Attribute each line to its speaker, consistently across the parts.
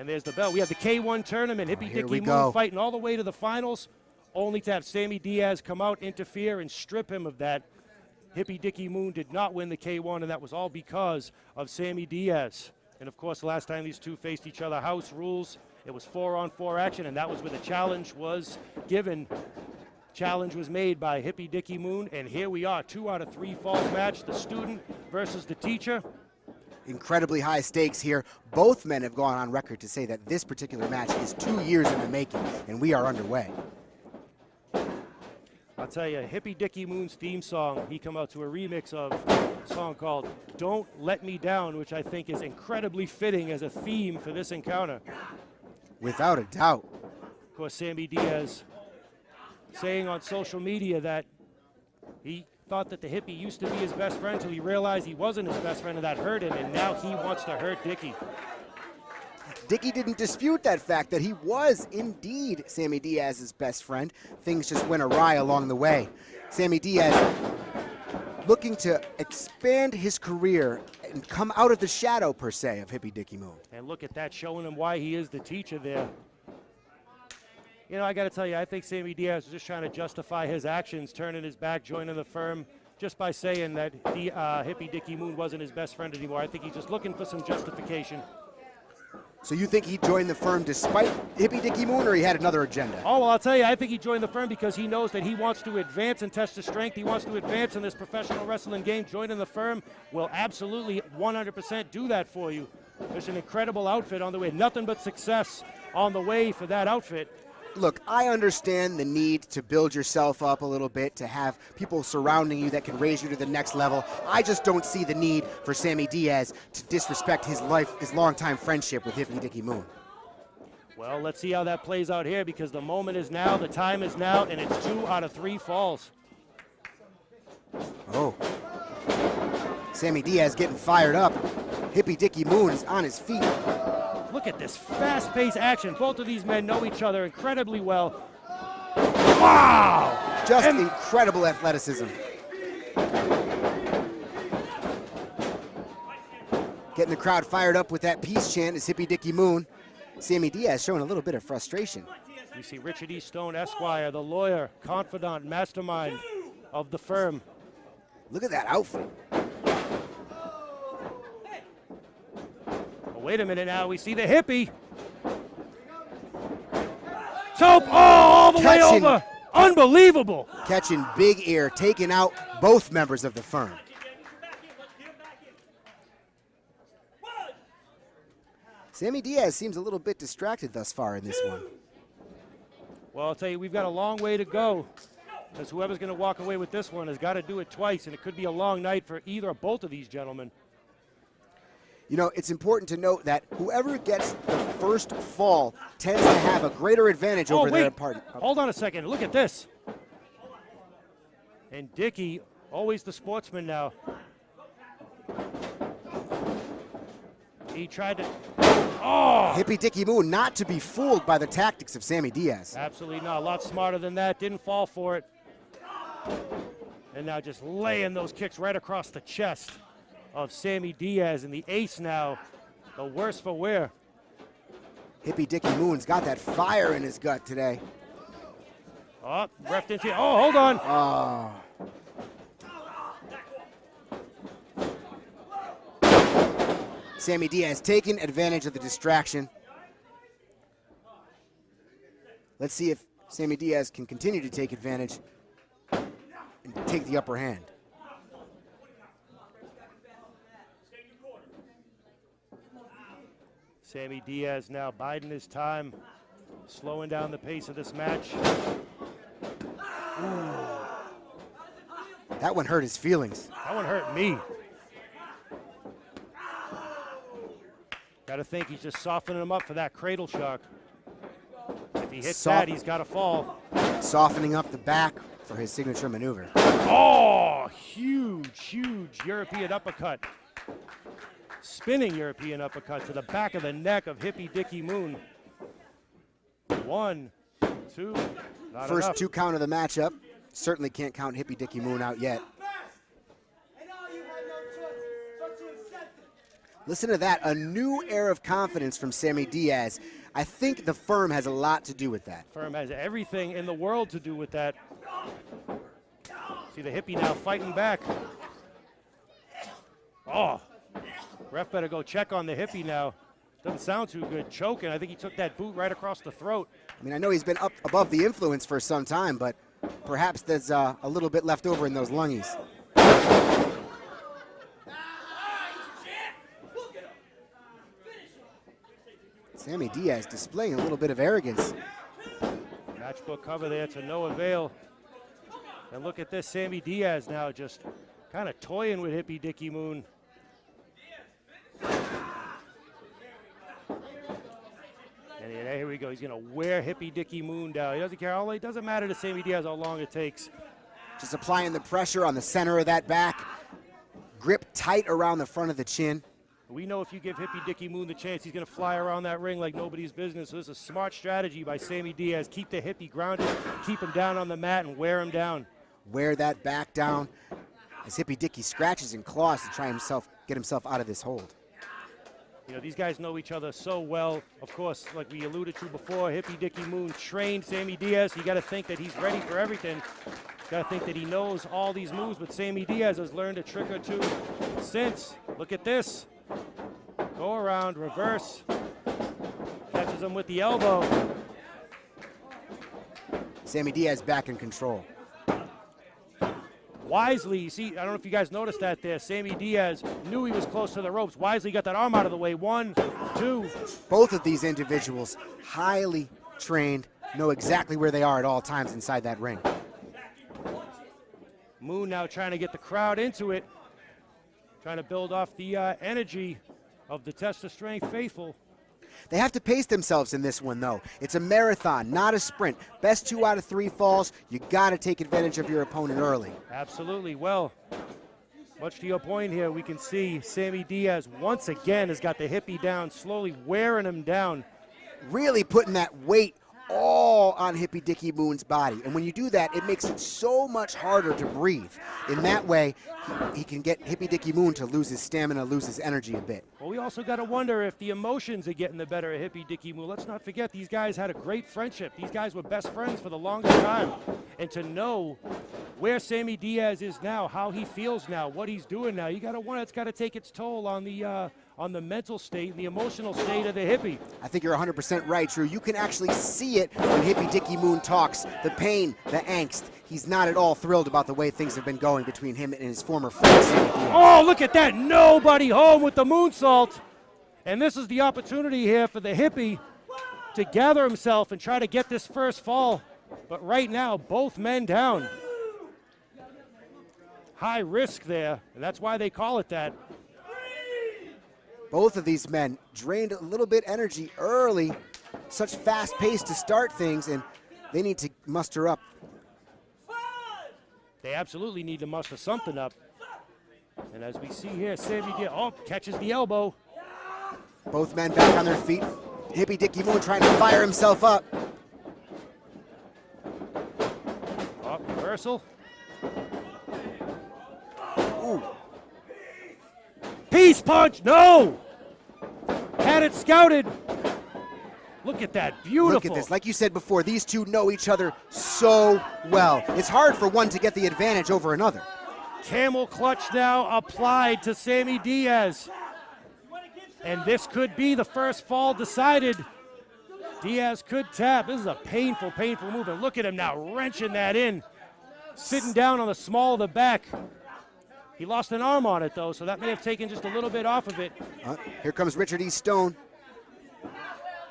Speaker 1: And there's the bell. We have the K1 tournament. Hippy Dicky Moon fighting all the way to the finals, only to have Sammy Diaz come out, interfere, and strip him of that. Hippy Dicky Moon did not win the K1, and that was all because of Sammy Diaz. And, of course, the last time these two faced each other, house rules, it was 4-on-4 action, and that was where the challenge was given. Challenge was made by Hippy Dicky Moon, and here we are, 2 out of 3 falls match, the student versus the teacher.
Speaker 2: Incredibly high stakes here. Both men have gone on record to say that this particular match is 2 years in the making, and we are underway.
Speaker 1: I'll tell you, Hippy Dicky Moon's theme song, he come out to a remix of a song called Don't Let Me Down, which I think is incredibly fitting as a theme for this encounter.
Speaker 2: Without a doubt.
Speaker 1: Of course, Sammy Diaz saying on social media that he thought that the Hippie used to be his best friend until he realized he wasn't his best friend and that hurt him, and now he wants to hurt Dicky.
Speaker 2: Dicky didn't dispute that fact, that he was indeed Sammy Diaz's best friend. Things just went awry along the way. Sammy Diaz looking to expand his career and come out of the shadow, per se, of Hippy Dicky Moon.
Speaker 1: And look at that, showing him why he is the teacher there. You know, I got to tell you, I think Sammy Diaz was just trying to justify his actions, turning his back, joining the firm, just by saying that Hippy Dicky Moon wasn't his best friend anymore. I think he's just looking for some justification.
Speaker 2: So you think he joined the firm despite Hippy Dicky Moon, or he had another agenda?
Speaker 1: Oh, well, I'll tell you, I think he joined the firm because he knows that he wants to advance and test his strength. He wants to advance in this professional wrestling game. Joining the firm will absolutely 100% do that for you. There's an incredible outfit on the way. Nothing but success on the way for that outfit.
Speaker 2: Look, I understand the need to build yourself up a little bit, to have people surrounding you that can raise you to the next level. I just don't see the need for Sammy Diaz to disrespect his longtime friendship with Hippy Dicky Moon.
Speaker 1: Well, let's see how that plays out here, because the moment is now, the time is now, and it's 2 out of 3 falls.
Speaker 2: Oh. Sammy Diaz getting fired up. Hippy Dicky Moon is on his feet.
Speaker 1: Look at this fast-paced action. Both of these men know each other incredibly well. Wow!
Speaker 2: Just incredible athleticism. Getting the crowd fired up with that peace chant is Hippy Dicky Moon. Sammy Diaz showing a little bit of frustration.
Speaker 1: You see Richard E. Stone, Esquire, the lawyer, confidant, mastermind of the firm.
Speaker 2: Look at that outfit.
Speaker 1: Wait a minute now, we see the Hippie. Tope, oh, all the way over. Unbelievable.
Speaker 2: Catching big air, taking out both members of the firm. Sammy Diaz seems a little bit distracted thus far in this one.
Speaker 1: Well, I'll tell you, we've got a long way to go, because whoever's going to walk away with this one has got to do it twice, and it could be a long night for either or both of these gentlemen.
Speaker 2: You know, it's important to note that whoever gets the first fall tends to have a greater advantage over their partner.
Speaker 1: Hold on a second. Look at this. And Dicky, always the sportsman now. He tried to... Oh!
Speaker 2: Hippy Dicky Moon not to be fooled by the tactics of Sammy Diaz.
Speaker 1: Absolutely not. A lot smarter than that. Didn't fall for it. And now just laying those kicks right across the chest of Sammy Diaz, and the ace now, the worse for wear.
Speaker 2: Hippy Dicky Moon's got that fire in his gut today.
Speaker 1: Oh, ref didn't see it. Oh, hold on.
Speaker 2: Sammy Diaz taking advantage of the distraction. Let's see if Sammy Diaz can continue to take advantage and take the upper hand.
Speaker 1: Sammy Diaz now biding his time, slowing down the pace of this match. Ooh.
Speaker 2: That one hurt his feelings.
Speaker 1: That one hurt me. Got to think he's just softening him up for that cradle shock. If he hits that, he's got to fall.
Speaker 2: Softening up the back for his signature maneuver.
Speaker 1: Oh, huge, huge European uppercut. Spinning European uppercut to the back of the neck of Hippy Dicky Moon. 1, 2, not
Speaker 2: First
Speaker 1: enough.
Speaker 2: 2 count of the matchup. Certainly can't count Hippy Dicky Moon out yet. Listen to that, a new air of confidence from Sammy Diaz. I think the firm has a lot to do with that.
Speaker 1: Firm has everything in the world to do with that. See the Hippy now fighting back. Oh, ref better go check on the Hippy now. Doesn't sound too good. Choking. I think he took that boot right across the throat.
Speaker 2: I mean, I know he's been up above the influence for some time, but perhaps there's a little bit left over in those lungies. Sammy Diaz displaying a little bit of arrogance.
Speaker 1: Matchbook cover there to no avail. And look at this, Sammy Diaz now just kind of toying with Hippy Dicky Moon. And here we go. He's going to wear Hippy Dicky Moon down. He doesn't care. It doesn't matter to Sammy Diaz how long it takes.
Speaker 2: Just applying the pressure on the center of that back. Grip tight around the front of the chin.
Speaker 1: We know if you give Hippy Dicky Moon the chance, he's going to fly around that ring like nobody's business. So this is a smart strategy by Sammy Diaz. Keep the Hippy grounded, keep him down on the mat, and wear him down.
Speaker 2: Wear that back down as Hippy Dicky scratches and claws to try get himself out of this hold.
Speaker 1: You know, these guys know each other so well. Of course, like we alluded to before, Hippy Dicky Moon trained Sammy Diaz. You got to think that he's ready for everything. Got to think that he knows all these moves, but Sammy Diaz has learned a trick or two since. Look at this. Go around, reverse. Catches him with the elbow.
Speaker 2: Sammy Diaz back in control.
Speaker 1: Wisely, you see, I don't know if you guys noticed that there. Sammy Diaz knew he was close to the ropes. Wisely got that arm out of the way. 1, 2.
Speaker 2: Both of these individuals, highly trained, know exactly where they are at all times inside that ring.
Speaker 1: Moon now trying to get the crowd into it. Trying to build off the energy of the Test of Strength faithful.
Speaker 2: They have to pace themselves in this one, though. It's a marathon, not a sprint. Best 2 out of 3 falls. You got to take advantage of your opponent early.
Speaker 1: Absolutely. Well, much to your point here, we can see Sammy Diaz once again has got the Hippy down, slowly wearing him down.
Speaker 2: Really putting that weight all on Hippy Dicky Moon's body. And when you do that, it makes it so much harder to breathe. In that way, he can get Hippy Dicky Moon to lose his stamina, lose his energy a bit.
Speaker 1: Well, we also got to wonder if the emotions are getting the better of Hippy Dicky Moon. Let's not forget, these guys had a great friendship. These guys were best friends for the longest time. And to know where Sammy Diaz is now, how he feels now, what he's doing now, you got to wonder, it's got to take its toll on the mental state and the emotional state of the Hippy.
Speaker 2: I think you're 100% right, Drew. You can actually see it when Hippy Dicky Moon talks. The pain, the angst. He's not at all thrilled about the way things have been going between him and his former friend, Sammy Diaz.
Speaker 1: Oh, look at that. Nobody home with the moonsault. And this is the opportunity here for the Hippy to gather himself and try to get this first fall. But right now, both men down. High risk there, and that's why they call it that.
Speaker 2: Both of these men drained a little bit energy early. Such fast pace to start things, and they need to muster up.
Speaker 1: They absolutely need to muster something up. And as we see here, Sammy Diaz, catches the elbow.
Speaker 2: Both men back on their feet. Hippy Dicky Moon trying to fire himself up.
Speaker 1: Reversal.
Speaker 2: Ooh.
Speaker 1: Peace punch, no! Had it scouted. Look at that, beautiful.
Speaker 2: Look at this, like you said before, these two know each other so well. It's hard for one to get the advantage over another.
Speaker 1: Camel clutch now applied to Sammy Diaz. And this could be the first fall decided. Diaz could tap. This is a painful, painful move. And look at him now wrenching that in. Sitting down on the small of the back. He lost an arm on it, though, so that may have taken just a little bit off of it.
Speaker 2: Here comes Richard E. Stone,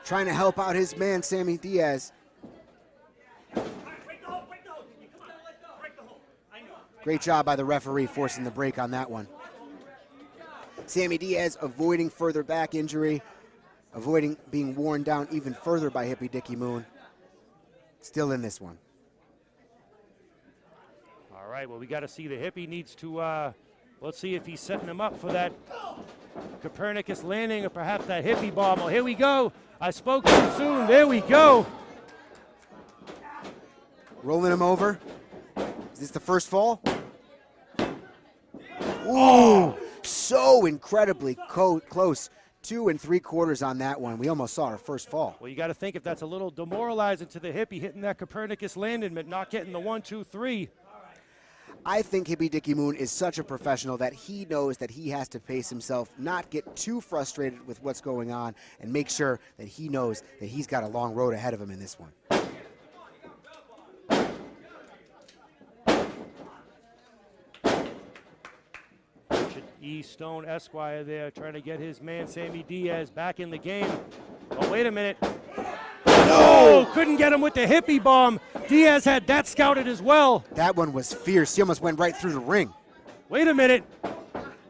Speaker 2: trying to help out his man, Sammy Diaz. Great job by the referee forcing the break on that one. Sammy Diaz avoiding further back injury, avoiding being worn down even further by Hippy Dicky Moon. Still in this one.
Speaker 1: All right, well, we got to see the Hippy needs to, let's see if he's setting him up for that Copernicus landing or perhaps that Hippy bomb. Well, here we go. I spoke too soon. There we go.
Speaker 2: Rolling him over. Is this the first fall? Ooh, so incredibly close. 2 3/4 on that one. We almost saw our first fall.
Speaker 1: Well, you got to think if that's a little demoralizing to the Hippy, hitting that Copernicus landing, but not getting the 1, 2, 3.
Speaker 2: I think Hippy Dicky Moon is such a professional that he knows that he has to pace himself, not get too frustrated with what's going on, and make sure that he knows that he's got a long road ahead of him in this one.
Speaker 1: E. Stone Esquire there trying to get his man Sammy Diaz back in the game. Oh, wait a minute. No! Couldn't get him with the Hippy bomb. Diaz had that scouted as well.
Speaker 2: That one was fierce. He almost went right through the ring.
Speaker 1: Wait a minute.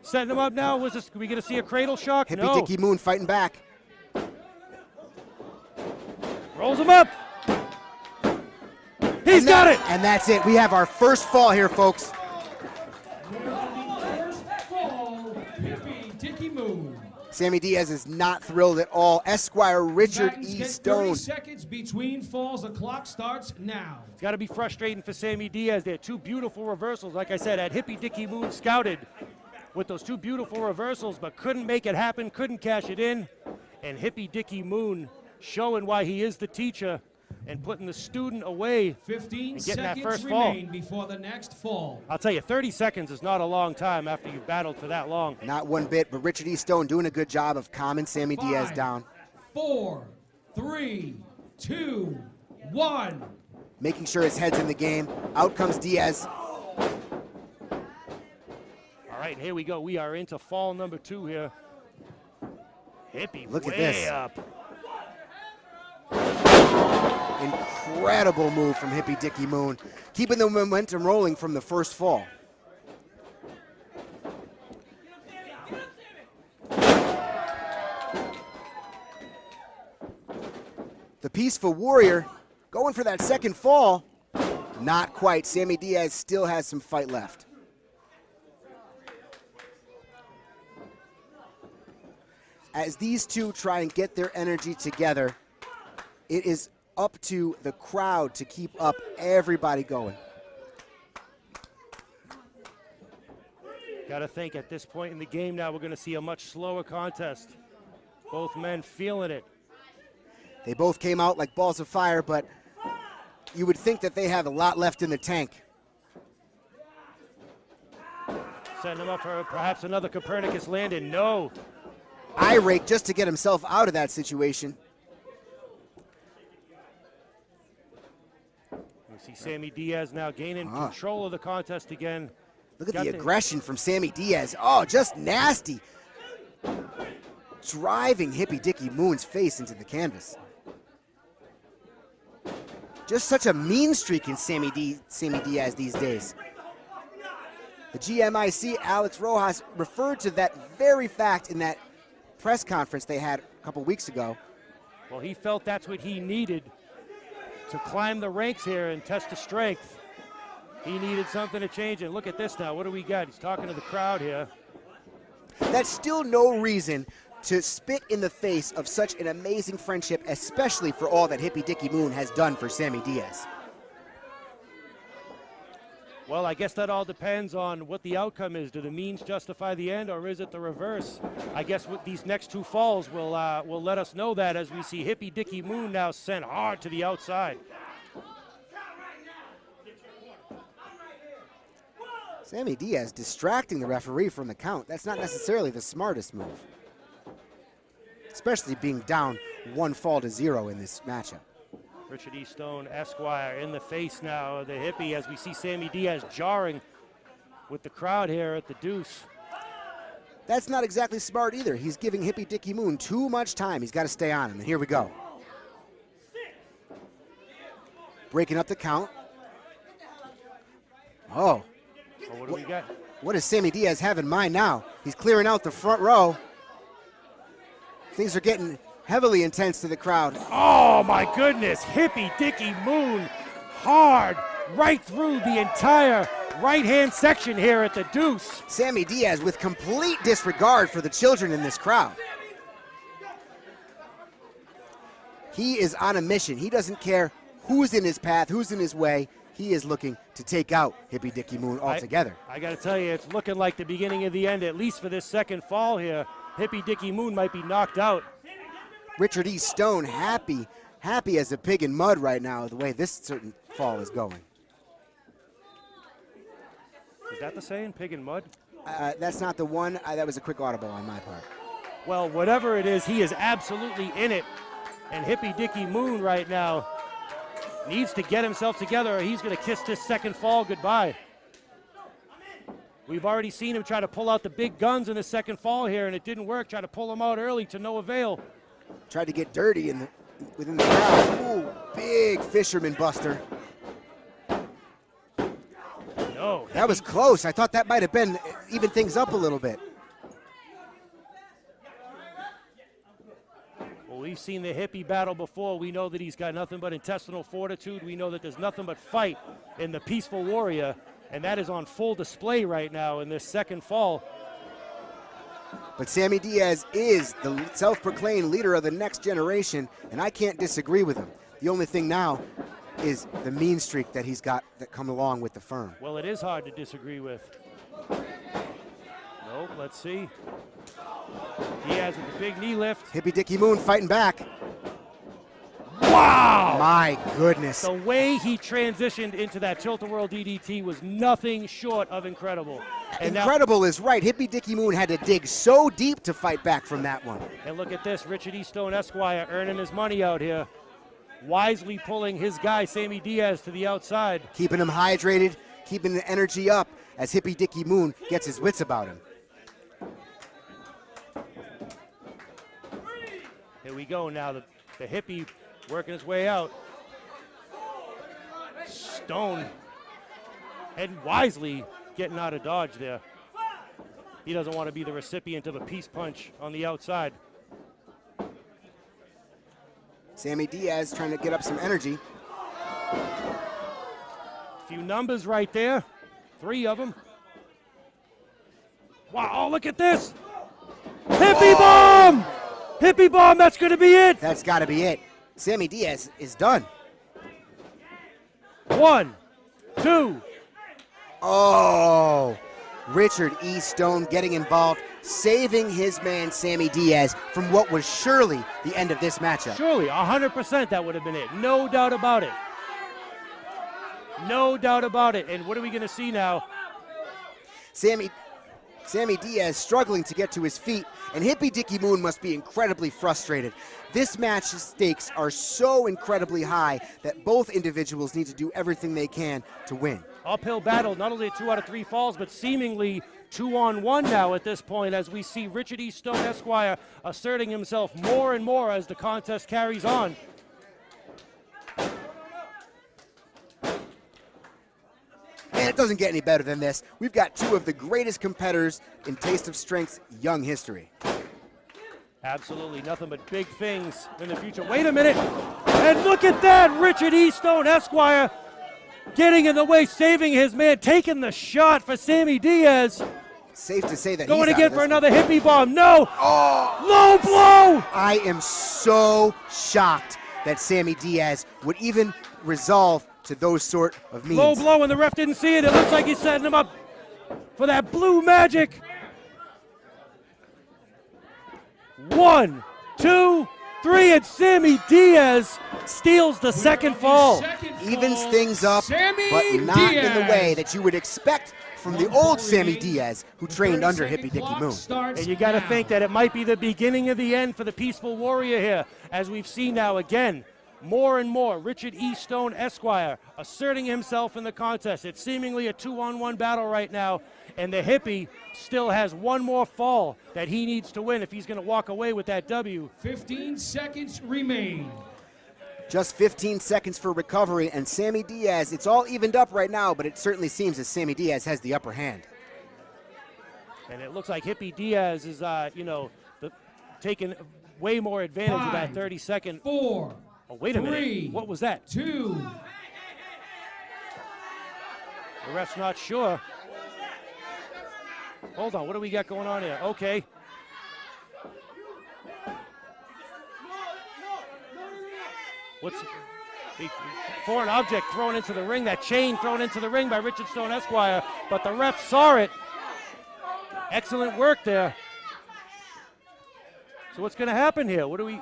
Speaker 1: Setting him up now. Are we going to see a cradle shock?
Speaker 2: Hippy
Speaker 1: No.
Speaker 2: Dicky Moon fighting back.
Speaker 1: Rolls him up. He's got it.
Speaker 2: And that's it. We have our first fall here, folks. Sammy Diaz is not thrilled at all. Esquire Richard E. Stone.
Speaker 3: 30 seconds between falls. The clock starts now.
Speaker 1: It's got to be frustrating for Sammy Diaz. They had 2 beautiful reversals. Like I said, had Hippy Dicky Moon scouted with those 2 beautiful reversals, but couldn't make it happen, couldn't cash it in. And Hippy Dicky Moon showing why he is the teacher and putting the student away
Speaker 3: 15
Speaker 1: and getting that
Speaker 3: seconds
Speaker 1: first fall.
Speaker 3: remain before the next fall.
Speaker 1: I'll tell you, 30 seconds is not a long time after you've battled for that long.
Speaker 2: Not one bit, but Richard E. Stone doing a good job of calming Sammy Diaz
Speaker 3: 5,
Speaker 2: down.
Speaker 3: 4, 3, 2, 1.
Speaker 2: Making sure his head's in the game. Out comes Diaz.
Speaker 1: All right, here we go. We are into fall number 2 here. Hippy,
Speaker 2: Look at
Speaker 1: way
Speaker 2: this.
Speaker 1: up.
Speaker 2: Incredible move from Hippy Dicky Moon, keeping the momentum rolling from the first fall. The Peaceful Warrior going for that second fall. Not quite. Sammy Diaz still has some fight left. As these two try and get their energy together, it is up to the crowd to keep up everybody going.
Speaker 1: Got to think at this point in the game now we're going to see a much slower contest. Both men feeling it.
Speaker 2: They both came out like balls of fire, but you would think that they have a lot left in the tank.
Speaker 1: Setting him up for perhaps another Copernicus landing. No.
Speaker 2: Eye rake just to get himself out of that situation.
Speaker 1: See Sammy Diaz now gaining control of the contest again.
Speaker 2: Look at the aggression from Sammy Diaz. Oh, just nasty. Driving Hippy Dicky Moon's face into the canvas. Just such a mean streak in Sammy Diaz these days. The GMIC, Alex Rojas, referred to that very fact in that press conference they had a couple weeks ago.
Speaker 1: Well, he felt that's what he needed to climb the ranks here and test the strength. He needed something to change it. Look at this now. What do we got? He's talking to the crowd here.
Speaker 2: That's still no reason to spit in the face of such an amazing friendship, especially for all that Hippy Dicky Moon has done for Sammy Diaz.
Speaker 1: Well, I guess that all depends on what the outcome is. Do the means justify the end, or is it the reverse? I guess with these next 2 falls will let us know that, as we see Hippy Dicky Moon now sent hard to the outside.
Speaker 2: Sammy Diaz distracting the referee from the count. That's not necessarily the smartest move, especially being down 1 fall to 0 in this matchup.
Speaker 1: Richard E. Stone Esquire in the face now of the Hippy, as we see Sammy Diaz jarring with the crowd here at the deuce.
Speaker 2: That's not exactly smart either. He's giving Hippy Dicky Moon too much time. He's got to stay on him, and here we go. Breaking up the count. Oh.
Speaker 1: Well, what do we got?
Speaker 2: What does Sammy Diaz have in mind now? He's clearing out the front row. Things are getting heavily intense to the crowd.
Speaker 1: Oh my goodness, Hippy Dicky Moon hard right through the entire right-hand section here at the deuce.
Speaker 2: Sammy Diaz with complete disregard for the children in this crowd. He is on a mission. He doesn't care who's in his path, who's in his way. he is looking to take out Hippy Dicky Moon altogether.
Speaker 1: I got to tell you, it's looking like the beginning of the end, at least for this second fall here. Hippy Dicky Moon might be knocked out.
Speaker 2: Richard E. Stone happy as a pig in mud right now, the way this certain fall is going.
Speaker 1: Is that the saying, pig in mud?
Speaker 2: That's not the one. That was a quick audible on my part.
Speaker 1: Well, whatever it is, he is absolutely in it. And Hippy Dicky Moon right now needs to get himself together or he's going to kiss this second fall goodbye. We've already seen him try to pull out the big guns in the second fall here, and it didn't work. Try to pull him out early to no avail.
Speaker 2: Tried to get dirty within the crowd. Ooh, big fisherman buster.
Speaker 1: No.
Speaker 2: That was close. I thought that might have been even things up a little bit.
Speaker 1: Well, we've seen the Hippy battle before. We know that he's got nothing but intestinal fortitude. We know that there's nothing but fight in the Peaceful Warrior, and that is on full display right now in this second fall.
Speaker 2: But Sammy Diaz is the self-proclaimed leader of the next generation, and I can't disagree with him. The only thing now is the mean streak that he's got that come along with the firm.
Speaker 1: Well, it is hard to disagree with. Nope, let's see. Diaz with the big knee lift.
Speaker 2: Hippy Dicky Moon fighting back.
Speaker 1: Wow!
Speaker 2: My goodness.
Speaker 1: The way he transitioned into that tilt-a-whirl DDT was nothing short of incredible. And
Speaker 2: incredible is right. Hippy Dicky Moon had to dig so deep to fight back from that one.
Speaker 1: And look at this, Richard E. Stone Esquire earning his money out here. Wisely pulling his guy, Sammy Diaz, to the outside.
Speaker 2: Keeping him hydrated, keeping the energy up as Hippy Dicky Moon gets his wits about him.
Speaker 1: Here we go now, the Hippy working his way out. Stone heading wisely, getting out of dodge there. He doesn't want to be the recipient of a peace punch on the outside.
Speaker 2: Sammy Diaz trying to get up some energy.
Speaker 1: A few numbers right there, 3 of them. Wow, oh, look at this. Hippy bomb! Hippy bomb, that's going to be it.
Speaker 2: That's got to be it. Sammy Diaz is done.
Speaker 1: 1, 2.
Speaker 2: Oh, Richard E. Stone getting involved, saving his man Sammy Diaz from what was surely the end of this matchup.
Speaker 1: Surely, 100% that would have been it. No doubt about it. No doubt about it. And what are we going to see now?
Speaker 2: Sammy Diaz struggling to get to his feet, and Hippy Dicky Moon must be incredibly frustrated. This match's stakes are so incredibly high that both individuals need to do everything they can to win.
Speaker 1: Uphill battle, not only 2 out of 3 falls, but seemingly 2-on-1 now at this point as we see Richard E. Stone Esquire asserting himself more and more as the contest carries on.
Speaker 2: Man, it doesn't get any better than this. We've got 2 of the greatest competitors in Taste of Strength's young history.
Speaker 1: Absolutely, nothing but big things in the future. Wait a minute, and look at that, Richard E. Stone Esquire getting in the way, saving his man, taking the shot for Sammy Diaz.
Speaker 2: Safe to say that
Speaker 1: going
Speaker 2: he's
Speaker 1: again for another Hippy bomb. No, low blow.
Speaker 2: I am so shocked that Sammy Diaz would even resolve to those sort of means.
Speaker 1: Low blow, and the ref didn't see it. It looks like he's setting him up for that blue magic. 1, 2, 3, and Sammy Diaz steals the second fall.
Speaker 2: Evens things up,
Speaker 3: Sammy
Speaker 2: but not
Speaker 3: Diaz.
Speaker 2: in the way that you would expect from the old Sammy Diaz, who trained under Hippy Dicky Moon.
Speaker 1: And you got to think that it might be the beginning of the end for the Peaceful Warrior here, as we've seen now again. More and more, Richard E. Stone Esquire asserting himself in the contest. It's seemingly a 2-on-1 battle right now, and the Hippy still has 1 more fall that he needs to win if he's going to walk away with that W.
Speaker 3: 15 seconds remain.
Speaker 2: Just 15 seconds for recovery, and Sammy Diaz, it's all evened up right now, but it certainly seems as Sammy Diaz has the upper hand.
Speaker 1: And it looks like Hippy Diaz is, taking way more advantage of that 30-second.
Speaker 3: 4.
Speaker 1: Oh, wait a minute. What was that?
Speaker 3: 2.
Speaker 1: The ref's not sure. Hold on, what do we got going on here? Okay. Foreign object thrown into the ring, that chain thrown into the ring by Richard Stone Esquire, but the ref saw it. Excellent work there. So what's going to happen here? What do we...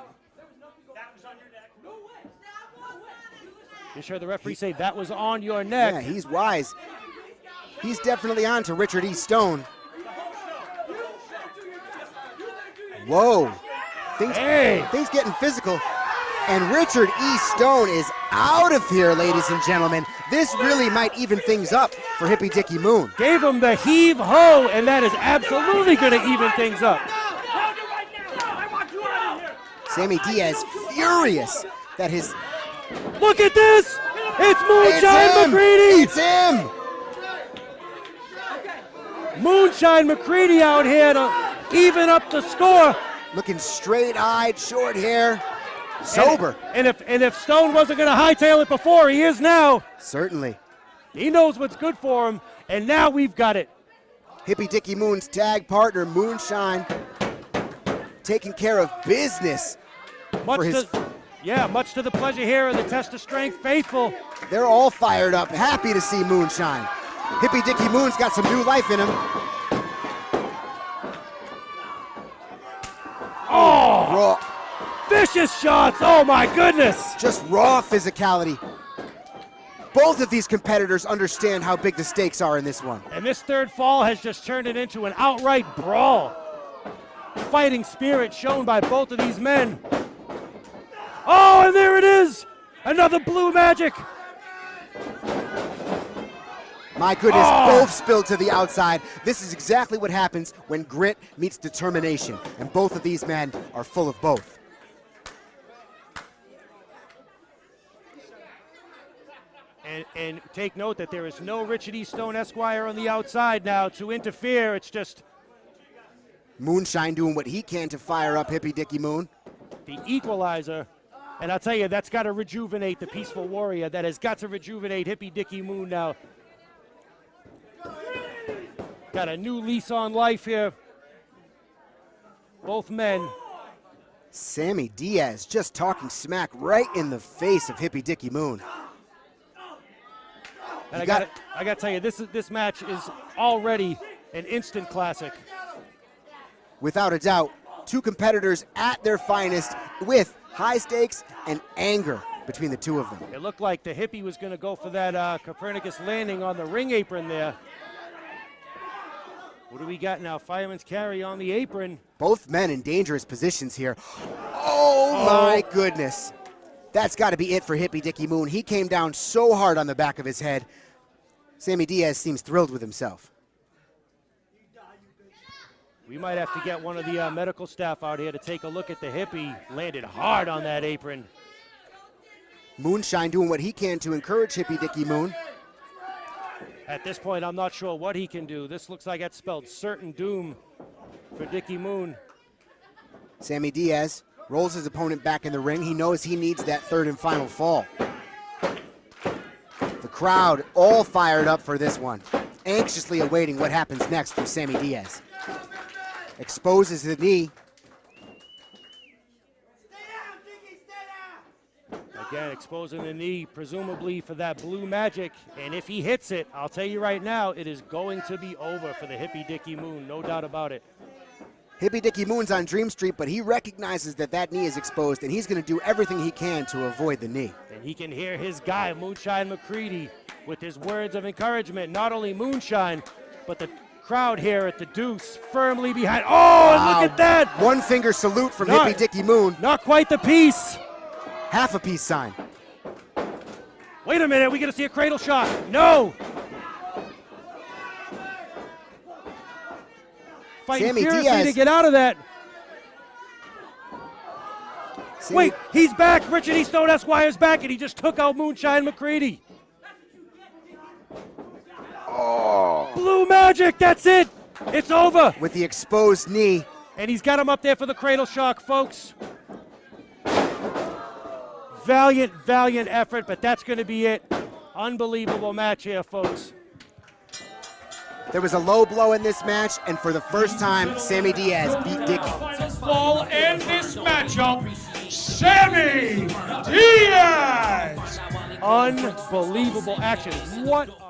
Speaker 1: You heard the referee say that was on your neck.
Speaker 2: Yeah, he's wise. He's definitely on to Richard E. Stone. Whoa. Things getting physical. And Richard E. Stone is out of here, ladies and gentlemen. This really might even things up for Hippy Dicky Moon.
Speaker 1: Gave him the heave-ho, and that is absolutely going to even things up.
Speaker 2: Sammy Diaz furious that his...
Speaker 1: Look at this! It's Moonshine McCready!
Speaker 2: It's him!
Speaker 1: Moonshine McCready out here to even up the score.
Speaker 2: Looking straight-eyed, short hair, sober.
Speaker 1: And if Stone wasn't going to hightail it before, he is now.
Speaker 2: Certainly.
Speaker 1: He knows what's good for him, and now we've got it.
Speaker 2: Hippy Dicky Moon's tag partner, Moonshine, taking care of business.
Speaker 1: Much to the pleasure here of the Test of Strength faithful.
Speaker 2: They're all fired up, happy to see Moonshine. Hippy Dicky Moon's got some new life in him.
Speaker 1: Oh,
Speaker 2: raw.
Speaker 1: Vicious shots, oh my goodness.
Speaker 2: Just raw physicality. Both of these competitors understand how big the stakes are in this one.
Speaker 1: And this third fall has just turned it into an outright brawl. Fighting spirit shown by both of these men. Oh, and there it is! Another blue magic.
Speaker 2: My goodness, both spilled to the outside. This is exactly what happens when grit meets determination, and both of these men are full of both.
Speaker 1: And take note that there is no Richard E. Stone Esquire on the outside now to interfere. It's just
Speaker 2: Moonshine doing what he can to fire up Hippy Dicky Moon.
Speaker 1: The equalizer. And I'll tell you, that's got to rejuvenate the Peaceful Warrior. That has got to rejuvenate Hippy Dicky Moon now. Got a new lease on life here. Both men.
Speaker 2: Sammy Diaz just talking smack right in the face of Hippy Dicky Moon.
Speaker 1: And I got to tell you, this match is already an instant classic.
Speaker 2: Without a doubt, two competitors at their finest with high stakes and anger between the two of them.
Speaker 1: It looked like the Hippie was going to go for that Copernicus landing on the ring apron there. What do we got now? Fireman's carry on the apron.
Speaker 2: Both men in dangerous positions here. Oh my goodness. That's got to be it for Hippy Dicky Moon. He came down so hard on the back of his head. Sammy Diaz seems thrilled with himself.
Speaker 1: We might have to get one of the medical staff out here to take a look at the Hippie. Landed hard on that apron.
Speaker 2: Moonshine doing what he can to encourage Hippy Dicky Moon.
Speaker 1: At this point, I'm not sure what he can do. This looks like that spelled certain doom for Dicky Moon.
Speaker 2: Sammy Diaz rolls his opponent back in the ring. He knows he needs that third and final fall. The crowd all fired up for this one, anxiously awaiting what happens next from Sammy Diaz. Exposes the knee.
Speaker 1: Again, exposing the knee, presumably for that blue magic. And if he hits it, I'll tell you right now, it is going to be over for the Hippy Dicky Moon, no doubt about it.
Speaker 2: Hippy Dicky Moon's on Dream Street, but he recognizes that knee is exposed, and he's going to do everything he can to avoid the knee.
Speaker 1: And he can hear his guy, Moonshine McCready, with his words of encouragement. Not only Moonshine, but the crowd here at the Deuce firmly behind. Oh, wow. Look at that!
Speaker 2: One finger salute from Hippy Dicky Moon.
Speaker 1: Not quite the piece.
Speaker 2: Half a peace sign.
Speaker 1: Wait a minute, we gonna see a cradle shot. No! Fighting
Speaker 2: Sammy
Speaker 1: fiercely
Speaker 2: Diaz
Speaker 1: to get out of that. Wait, he's back. Richard E. Stone Esquire's back, and he just took out Moonshine McCready.
Speaker 2: Oh.
Speaker 1: Blue magic, that's it. It's over.
Speaker 2: With the exposed knee.
Speaker 1: And he's got him up there for the cradle shock, folks. Valiant, valiant effort, but that's going to be it. Unbelievable match here, folks.
Speaker 2: There was a low blow in this match, and for the first time, Sammy Diaz beat Dicky.
Speaker 3: Final fall and this matchup Sammy Diaz.
Speaker 1: Unbelievable action. What